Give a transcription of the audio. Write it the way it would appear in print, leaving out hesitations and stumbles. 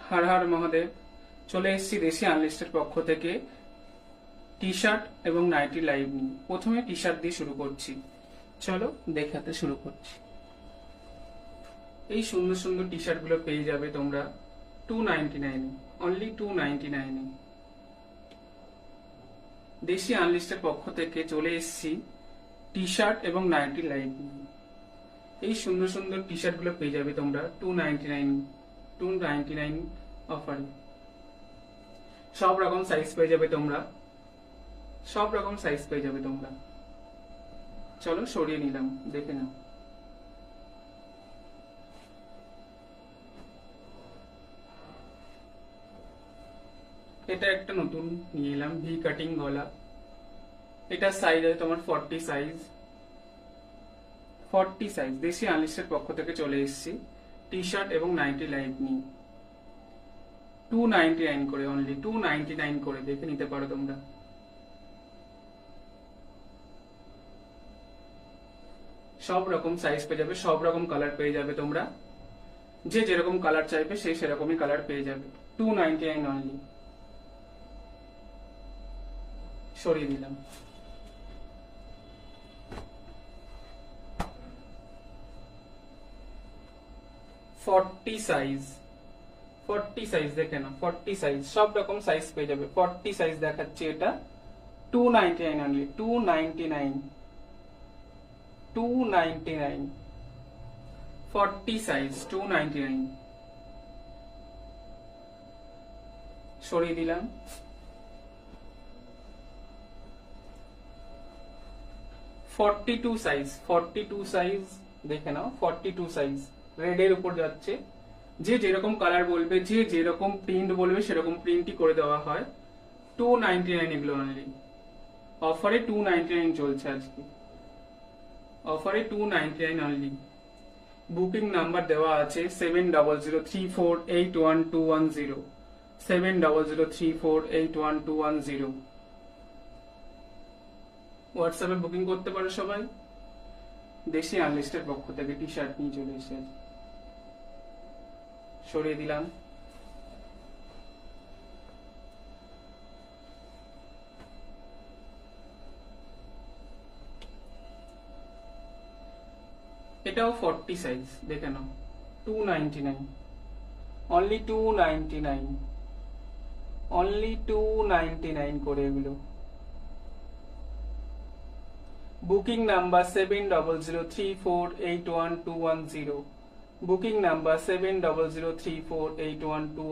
হর হর মহাদেব। চলে এসেছি দেশি আনলিস্টের পক্ষ থেকে টি শার্ট এবং নাইটি লাইভ নিয়ে। প্রথমে টি শার্ট দিয়ে শুরু করছি, চলো দেখাতে শুরু করছি। এই সুন্দর সুন্দর টি শার্ট গুলো পেয়ে যাবে তোমরা 299 অনলি 299। দেশি আনলিস্টের পক্ষ থেকে চলে এসেছি টি শার্ট এবং নাইটি লাইভ নিয়ে। এই সুন্দর সুন্দর টি শার্ট গুলো পেয়ে যাবে তোমরা 299 অফারে। সব রকম সাইজ পেয়ে যাবে তোমরা, সব রকম সাইজ পেয়ে যাবে তোমরা। চলো সরিয়ে নিলাম, দেখে নাও। এটা একটা নতুন নিয়ে এলাম, ভি কাটিং গলা। এটা সাইজ আছে তোমার 40 সাইজ। 40 সাইজ দেশি আনলিস্টের পক্ষ থেকে চলে এসেছি টি শার্ট এবং নাইটি লাইভ নিয়ে। 299 করে, অনলি 299 করে, দেখে নিতে পারো তোমরা। সব রকম সাইজ পেয়ে যাবে, সব রকম কালার পেয়ে যাবে তোমরা। যে যেরকম কালার চাইবে সেই সেরকমই কালার পেয়ে যাবে। 299 অনলি। সরিয়ে দিলাম। ফর্টি সাইজ, 40 সাইজ দেখে নাও। 40 সাইজ, সব রকম সাইজ পেয়ে যাবে। 40 সাইজ দেখাচ্ছে এটা 299 অনলি। 299 40 সাইজ 299। সরিয়ে দিলাম। ফর্টি টু সাইজ দেখে নাও। 42 সাইজ রেড এর উপর যাচ্ছে। যে যেরকম কালার বলবে, যে যেরকম প্রিন্ট বলবে সেরকম প্রিন্টই করে দেওয়া হয়। 299 এগুলো অনলি। অফারে 299 চলছে আজকে। অফারে 299 অনলি। বুকিং নাম্বার দেওয়া আছে 7003481210, 7003481210। হোয়াটসঅ্যাপে বুকিং করতে পারো সবাই। দেশি আনলিস্টের পক্ষ থেকে টি শার্ট নিয়ে চলে এসেছে। সরিয়ে দিলাম। এটাও 40 সাইজ দেখে নাও। 299 অনলি। 299 অনলি 299 করে এগুলো। Booking number 7003481210, booking number 7003481210।